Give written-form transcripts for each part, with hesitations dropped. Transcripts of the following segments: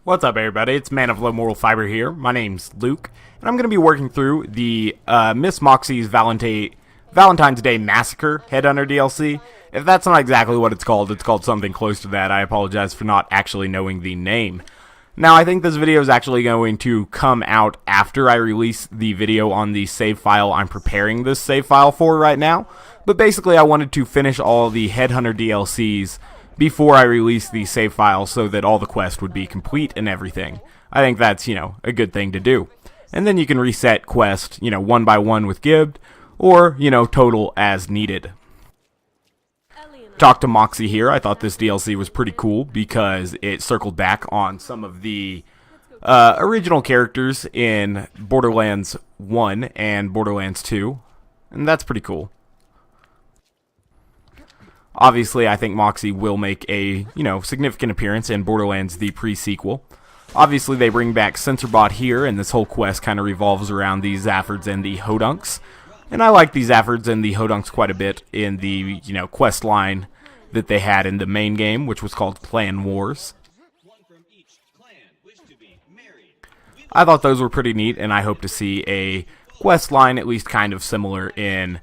What's up, everybody? It's Man of Low Moral Fiber here. My name's Luke, and I'm going to be working through the Miss Moxxie's Valentine's Day Massacre Headhunter DLC. If that's not exactly what it's called something close to that. I apologize for not actually knowing the name. Now, I think this video is actually going to come out after I release the video on the save file I'm preparing this save file for right now. But basically, I wanted to finish all the Headhunter DLCs before I release the save file so that all the quests would be complete and everything. I think that's, a good thing to do. And then you can reset quest, one by one with Gibbed, or, total as needed. Talk to Moxxie here. I thought this DLC was pretty cool because it circled back on some of the original characters in Borderlands 1 and Borderlands 2, and that's pretty cool. Obviously, I think Moxxie will make a, significant appearance in Borderlands the pre-sequel. Obviously, they bring back Censorbot here, and this whole quest kind of revolves around the Zafords and the Hodunks. And I like the Zafords and the Hodunks quite a bit in the, quest line that they had in the main game, which was called Clan Wars. I thought those were pretty neat, and I hope to see a quest line at least kind of similar in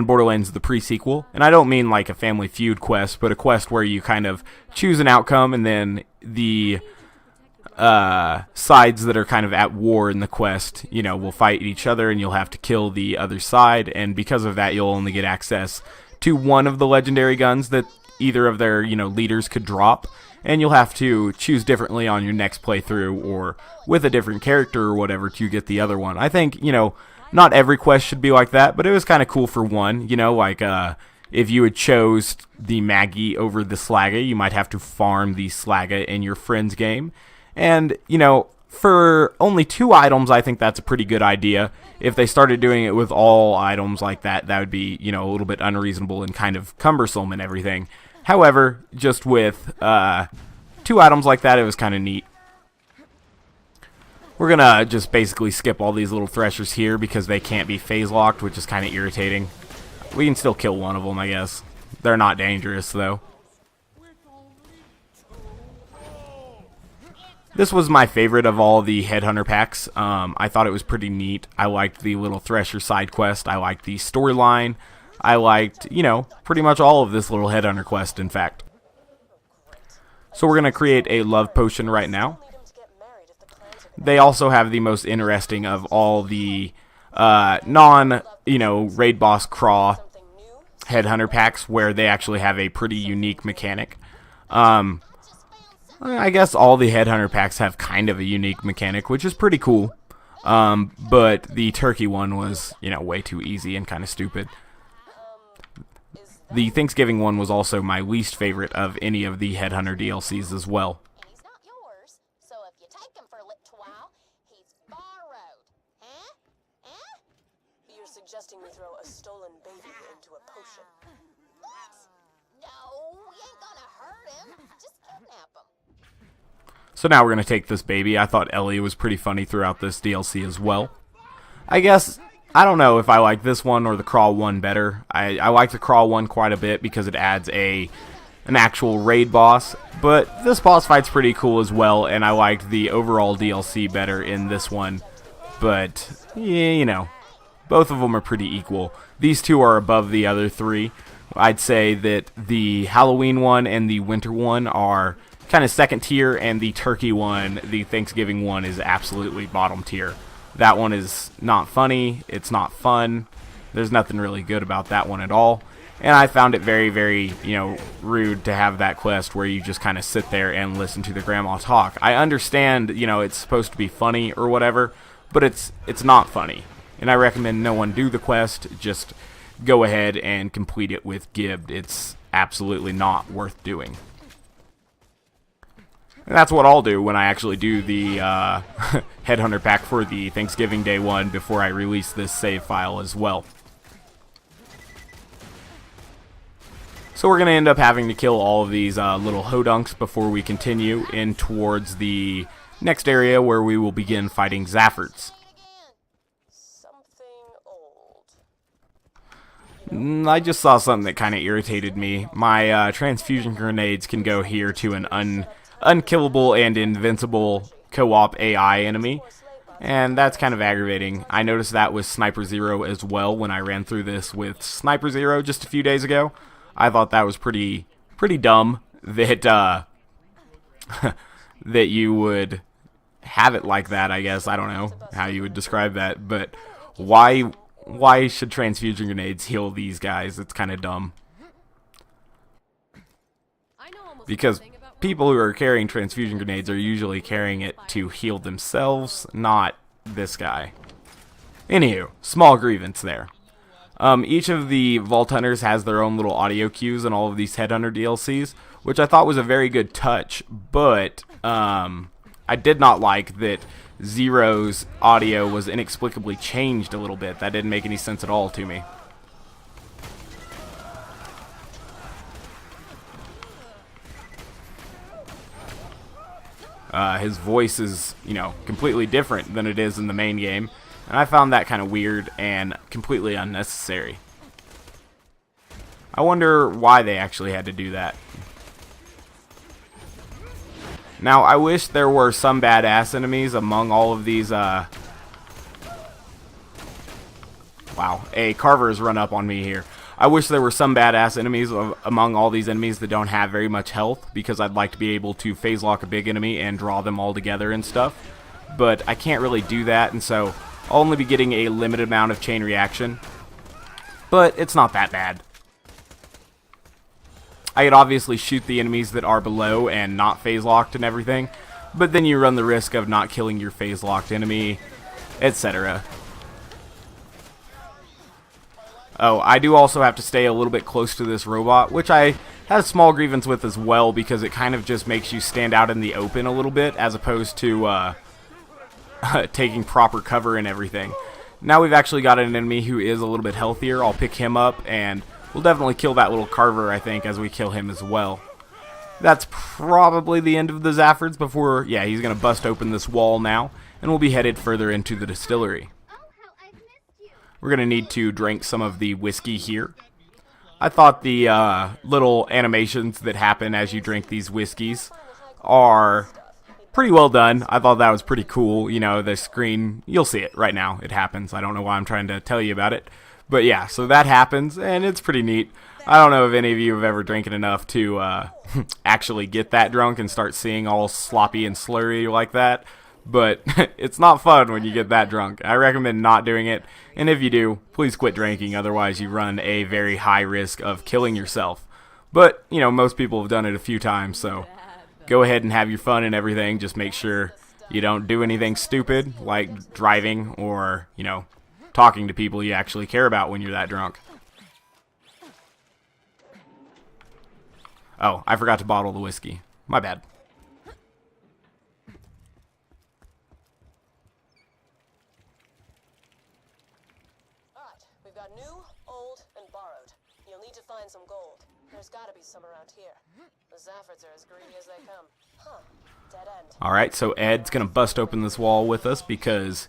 Borderlands the pre-sequel. And I don't mean like a Family Feud quest, but a quest where you kind of choose an outcome and then the sides that are kind of at war in the quest, will fight each other and you'll have to kill the other side. And because of that, you'll only get access to one of the legendary guns that either of their, leaders could drop. And you'll have to choose differently on your next playthrough or with a different character or whatever to get the other one. I think, not every quest should be like that, but it was kind of cool for one. If you had chose the Maggie over the Slagga, you might have to farm the Slagga in your friend's game. And, for only 2 items, I think that's a pretty good idea. If they started doing it with all items like that, that would be, a little bit unreasonable and kind of cumbersome and everything. However, just with 2 items like that, it was kind of neat. We're going to just basically skip all these little threshers here because they can't be phase locked, which is kind of irritating. We can still kill one of them, I guess. They're not dangerous, though. This was my favorite of all the Headhunter packs. I thought it was pretty neat. I liked the little Thresher side quest. I liked the storyline. I liked, pretty much all of this little Headhunter quest, in fact. So we're going to create a love potion right now. They also have the most interesting of all the raid boss craw Headhunter packs where they actually have a pretty unique mechanic. I guess all the Headhunter packs have kind of a unique mechanic, which is pretty cool. But the turkey one was, way too easy and kind of stupid. The Thanksgiving one was also my least favorite of any of the Headhunter DLCs as well. Suggesting we throw a stolen baby into a potion. What? No, we ain't gonna hurt him. Just kidnap him. So now we're going to take this baby. I thought Ellie was pretty funny throughout this DLC as well. I guess, I don't know if I like this one or the Crawl one better. I like the Crawl one quite a bit because it adds an actual raid boss. But this boss fight's pretty cool as well, and I liked the overall DLC better in this one. But, yeah, both of them are pretty equal. These two are above the other 3. I'd say that the Halloween one and the winter one are kind of second tier, and the turkey one, the Thanksgiving one, is absolutely bottom tier. That one is not funny. It's not fun. There's nothing really good about that one at all. And I found it very, very, rude to have that quest where you just kind of sit there and listen to the grandma talk. I understand, it's supposed to be funny or whatever, but it's not funny. And I recommend no one do the quest, just go ahead and complete it with Gibbed. It's absolutely not worth doing. And that's what I'll do when I actually do the Headhunter pack for the Thanksgiving Day one before I release this save file as well. So we're going to end up having to kill all of these little Hodunks before we continue in towards the next area where we will begin fighting Zafords. I just saw something that kind of irritated me. My transfusion grenades can go here to an unkillable and invincible co-op AI enemy, and that's kind of aggravating. I noticed that with Sniper Zero as well when I ran through this with Sniper Zero just a few days ago. I thought that was pretty dumb that that you would have it like that, I guess. I don't know how you would describe that, but why should transfusion grenades heal these guys? It's kind of dumb. Because people who are carrying transfusion grenades are usually carrying it to heal themselves, not this guy. Anywho, small grievance there. Each of the Vault Hunters has their own little audio cues in all of these Headhunter DLCs, which I thought was a very good touch, but I did not like that Zero's audio was inexplicably changed a little bit. That didn't make any sense at all to me. His voice is, completely different than it is in the main game, and I found that kind of weird and completely unnecessary. I wonder why they actually had to do that. Now, I wish there were some badass enemies among all of these, Wow, a Carver's run up on me here. I wish there were some badass enemies among all these enemies that don't have very much health, because I'd like to be able to phase lock a big enemy and draw them all together and stuff. But I can't really do that, and so I'll only be getting a limited amount of chain reaction. But it's not that bad. I could obviously shoot the enemies that are below and not phase locked and everything, but then you run the risk of not killing your phase locked enemy, etc. Oh, I do also have to stay a little bit close to this robot, which I had a small grievance with as well, because it kind of just makes you stand out in the open a little bit, as opposed to taking proper cover and everything. Now we've actually got an enemy who is a little bit healthier. I'll pick him up, and we'll definitely kill that little Carver, I think, as we kill him as well. That's probably the end of the Zafords before, yeah, he's going to bust open this wall now, and we'll be headed further into the distillery. We're going to need to drink some of the whiskey here. I thought the little animations that happen as you drink these whiskeys are pretty well done. I thought that was pretty cool. The screen, you'll see it right now. It happens. I don't know why I'm trying to tell you about it. But yeah, so that happens, and it's pretty neat. I don't know if any of you have ever drinking enough to actually get that drunk and start seeing all sloppy and slurry like that. But it's not fun when you get that drunk. I recommend not doing it, and if you do, please quit drinking, otherwise you run a very high risk of killing yourself. But, most people have done it a few times, so go ahead and have your fun and everything. Just make sure you don't do anything stupid, like driving or, talking to people you actually care about when you're that drunk. Oh, I forgot to bottle the whiskey. My bad. We've got new, old, and borrowed. You'll need to find some gold. There's gotta be some around here. The Zafords are as greedy as they come. Huh. Dead end. Alright, so Ed's gonna bust open this wall with us because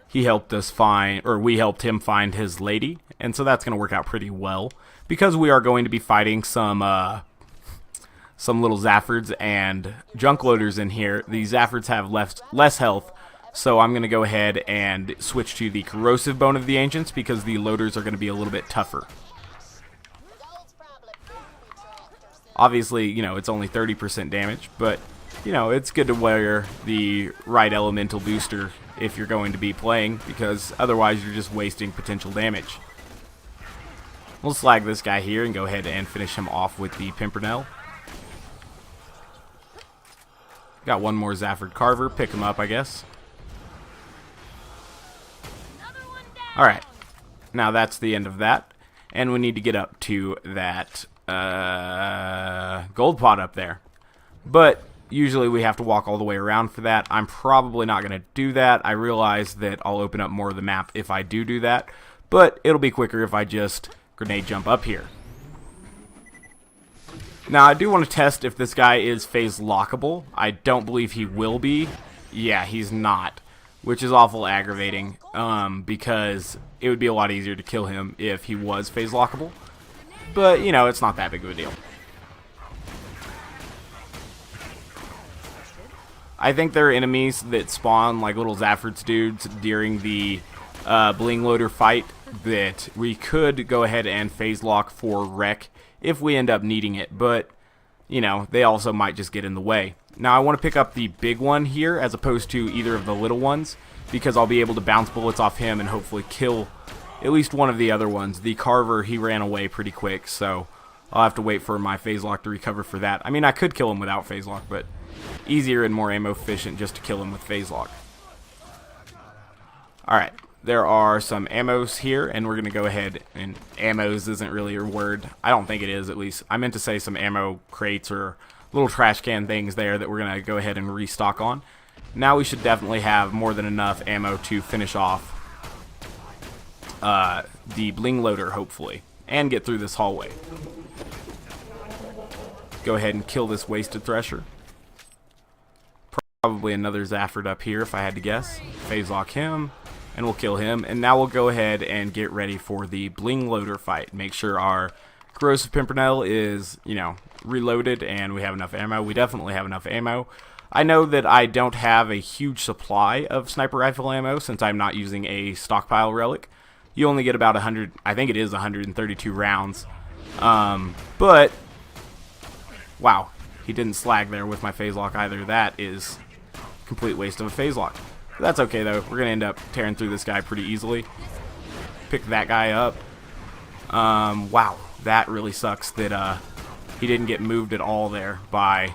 he helped us find, or we helped him find his lady, and so that's gonna work out pretty well. Because we are going to be fighting some little Zafords and junk loaders in here. The Zafords have less health, so I'm going to go ahead and switch to the Corrosive Bone of the Ancients because the loaders are going to be a little bit tougher. Obviously, it's only 30% damage, but, it's good to wear the right elemental booster if you're going to be playing, because otherwise you're just wasting potential damage. We'll slag this guy here and go ahead and finish him off with the Pimpernel. Got one more Zaford Carver. Pick him up, I guess. Alright. Now that's the end of that. And we need to get up to that gold pot up there. But usually we have to walk all the way around for that. I'm probably not going to do that. I realize that I'll open up more of the map if I do that. But it'll be quicker if I just grenade jump up here. Now, I do want to test if this guy is phase lockable. I don't believe he will be. Yeah, he's not, which is awful aggravating, because it would be a lot easier to kill him if he was phase lockable. But, it's not that big of a deal. I think there are enemies that spawn like little Zaford's dudes during the bling loader fight that we could go ahead and phase lock for wreck if we end up needing it, but you know, they also might just get in the way. Now I want to pick up the big one here as opposed to either of the little ones, because I'll be able to bounce bullets off him and hopefully kill at least one of the other ones. The Carver, he ran away pretty quick, so I'll have to wait for my phase lock to recover for that. I mean, I could kill him without phase lock, but easier and more ammo efficient just to kill him with phase lock. Alright, there are some ammos here, and we're going to go ahead, and ammos isn't really a word. I don't think it is, at least. I meant to say some ammo crates or little trash can things there that we're going to go ahead and restock on. Now we should definitely have more than enough ammo to finish off the bling loader, hopefully, and get through this hallway. Go ahead and kill this wasted thresher. Probably another Zaford up here if I had to guess. Phase lock him, and we'll kill him. And now we'll go ahead and get ready for the bling loader fight. Make sure our corrosive pimpernel is, you know, reloaded and we have enough ammo. We definitely have enough ammo. I know that I don't have a huge supply of sniper rifle ammo since I'm not using a stockpile relic. You only get about 100, I think it is 132 rounds. But, wow, he didn't slag there with my phase lock either. That is a complete waste of a phase lock. That's okay though, we're going to end up tearing through this guy pretty easily. Pick that guy up. Wow, that really sucks that he didn't get moved at all there by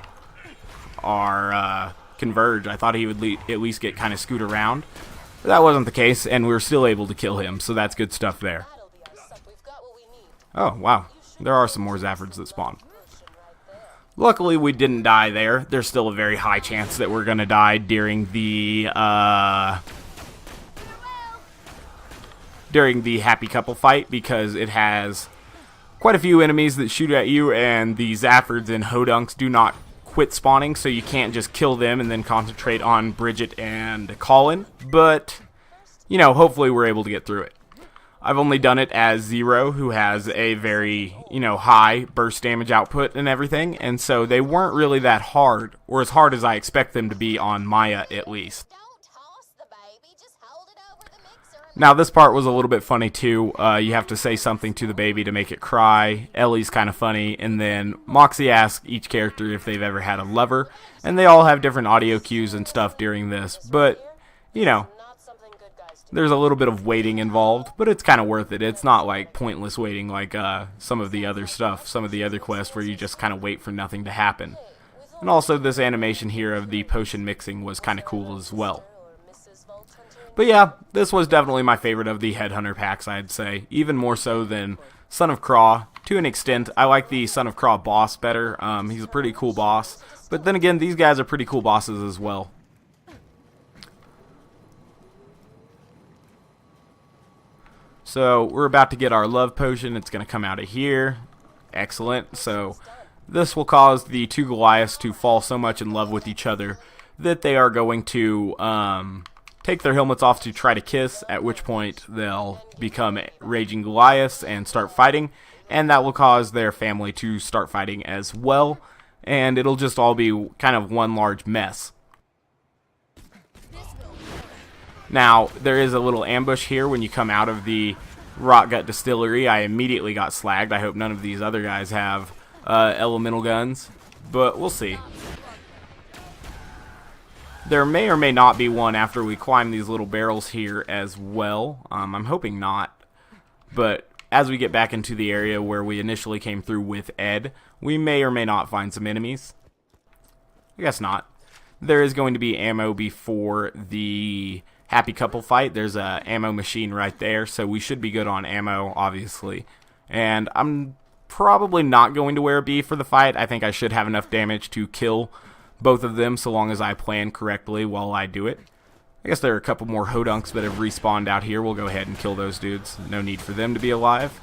our Converge. I thought he would at least get kind of scoot around. But that wasn't the case, and we were still able to kill him, so that's good stuff there. Oh, wow. There are some more Zafords that spawn. Luckily, we didn't die there. There's still a very high chance that we're going to die during the Happy Couple fight, because it has quite a few enemies that shoot at you, and the Zafords and Hodunks do not quit spawning, so you can't just kill them and then concentrate on Bridget and Colin. But, you know, hopefully we're able to get through it. I've only done it as Zero, who has a very, you know, high burst damage output and everything, and so they weren't really that hard, or as hard as I expect them to be on Maya, at least. Now, this part was a little bit funny, too. You have to say something to the baby to make it cry. Ellie's kind of funny. And then Moxxie asks each character if they've ever had a lover. And they all have different audio cues and stuff during this. But, you know, there's a little bit of waiting involved. But it's kind of worth it. It's not, like, pointless waiting like some of the other stuff. Some of the other quests where you just kind of wait for nothing to happen. And also, this animation here of the potion mixing was kind of cool as well. But yeah, this was definitely my favorite of the Headhunter packs, I'd say. Even more so than Son of Craw. To an extent, I like the Son of Craw boss better. He's a pretty cool boss. But then again, these guys are pretty cool bosses as well. So, we're about to get our love potion. It's going to come out of here. Excellent. So, this will cause the two Goliaths to fall so much in love with each other that they are going to take their helmets off to try to kiss, at which point they'll become Raging Goliaths and start fighting, and that will cause their family to start fighting as well, and it'll just all be kind of one large mess. Now, there is a little ambush here when you come out of the Rotgut Distillery. I immediately got slagged. I hope none of these other guys have elemental guns, but we'll see. There may or may not be one after we climb these little barrels here as well. I'm hoping not. But as we get back into the area where we initially came through with Ed, we may or may not find some enemies. I guess not. There is going to be ammo before the Happy Couple fight. There's a ammo machine right there, so we should be good on ammo, obviously. And I'm probably not going to wear a B for the fight. I think I should have enough damage to kill both of them so long as I plan correctly while I do it. I guess there are a couple more Hodunks that have respawned out here. We'll go ahead and kill those dudes. No need for them to be alive.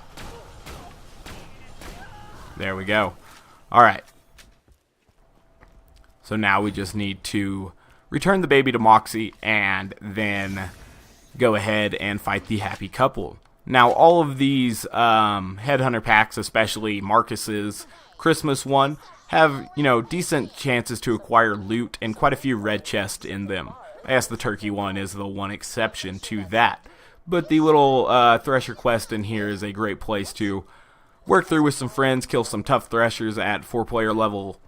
There we go. Alright. So now we just need to return the baby to Moxxie and then go ahead and fight the Happy Couple. Now all of these Headhunter packs, especially Marcus's Christmas one, have, decent chances to acquire loot and quite a few red chests in them. I guess the turkey one is the one exception to that. But the little Thresher quest in here is a great place to work through with some friends, kill some tough Threshers at 4-player level,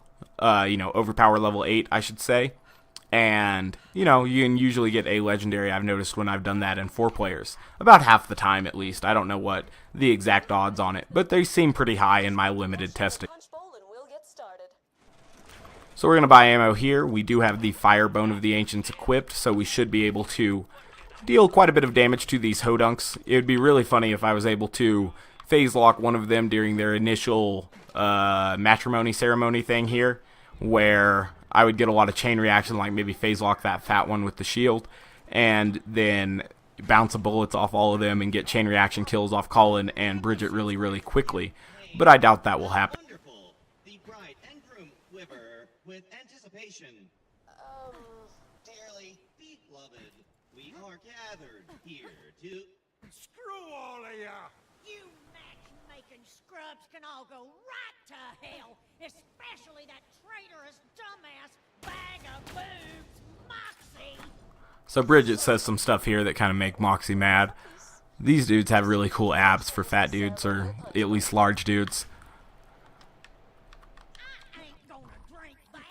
overpower level 8, I should say. And, you can usually get a legendary, I've noticed when I've done that in 4 players. About half the time, at least. I don't know what the exact odds on it, but they seem pretty high in my limited testing. So we're going to buy ammo here. We do have the Firebone of the Ancients equipped, so we should be able to deal quite a bit of damage to these Hodunks. It would be really funny if I was able to phase lock one of them during their initial matrimony ceremony thing here, where I would get a lot of chain reaction, like maybe phase lock that fat one with the shield, and then bounce the bullets off all of them and get chain reaction kills off Colin and Bridget really, really quickly. But I doubt that will happen. Wonderful. The bride and groom quiver with anticipation. Dearly beloved, we are gathered here to... Screw all of ya! You matchmaking scrubs can all go right to hell, especially that traitorous dumbass bag of boobs, Moxxie! So Bridget says some stuff here that kind of make Moxxie mad. These dudes have really cool abs for fat dudes, or at least large dudes. I ain't gonna drink that!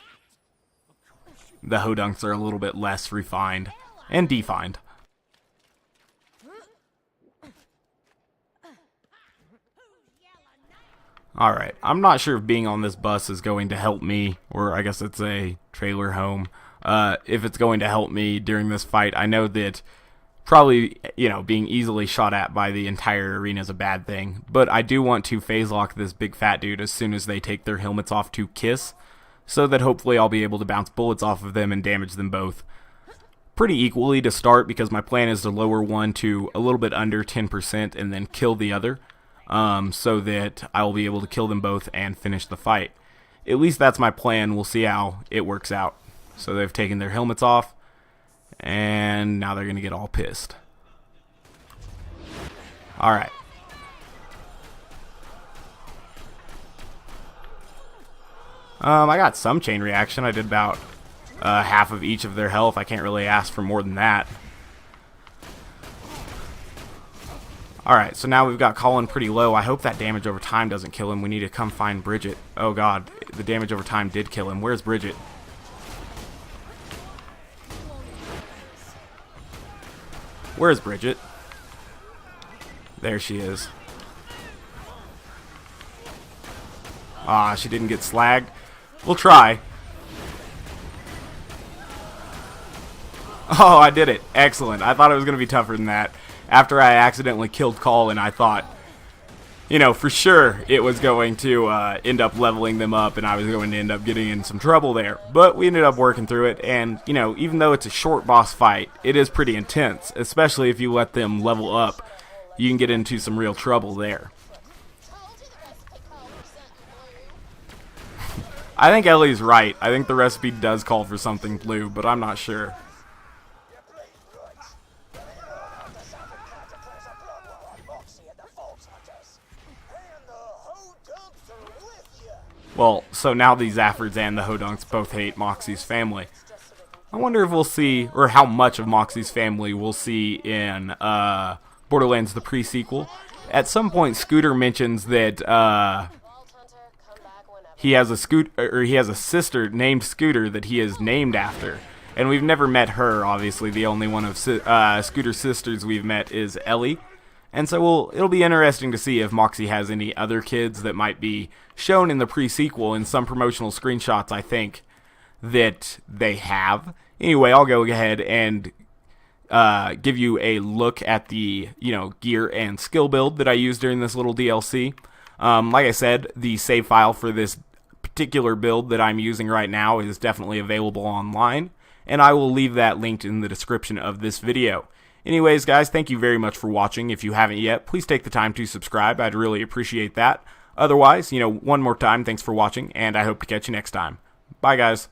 The Hodunks are a little bit less refined and defined. Alright, I'm not sure if being on this bus is going to help me, or I guess it's a trailer home, if it's going to help me during this fight. I know that probably, being easily shot at by the entire arena is a bad thing, but I do want to phase lock this big fat dude as soon as they take their helmets off to kiss, so that hopefully I'll be able to bounce bullets off of them and damage them both pretty equally to start, because my plan is to lower one to a little bit under 10% and then kill the other. So that I will be able to kill them both and finish the fight. At least that's my plan. We'll see how it works out. So they've taken their helmets off, and now they're going to get all pissed. Alright. I got some chain reaction. I did about half of each of their health. I can't really ask for more than that. Alright, so now we've got Colin pretty low. I hope that damage over time doesn't kill him. We need to come find Bridget. Oh god, the damage over time did kill him. Where's Bridget? Where's Bridget? There she is. Ah, she didn't get slagged. We'll try. Oh, I did it. Excellent. I thought it was going to be tougher than that. After I accidentally killed Colin, I thought, for sure it was going to end up leveling them up, and I was going to end up getting in some trouble there. But we ended up working through it, and, even though it's a short boss fight, it is pretty intense, especially if you let them level up. You can get into some real trouble there. I think Ellie's right. I think the recipe does call for something blue, but I'm not sure. Well, so now the Zafords and the Hodunks both hate Moxxie's family. I wonder if we'll see, or how much of Moxxie's family we'll see in Borderlands the pre-sequel. At some point, Scooter mentions that he has a sister named Scooter that he is named after, and we've never met her. Obviously, the only one of Scooter's sisters we've met is Ellie. And so it'll be interesting to see if Moxxie has any other kids that might be shown in the pre-sequel. In some promotional screenshots, I think that they have. Anyway, I'll go ahead and give you a look at the gear and skill build that I used during this little DLC. Like I said, the save file for this particular build that I'm using right now is definitely available online, and I will leave that linked in the description of this video. Anyways, guys, thank you very much for watching. If you haven't yet, please take the time to subscribe. I'd really appreciate that. Otherwise, one more time, thanks for watching, and I hope to catch you next time. Bye, guys.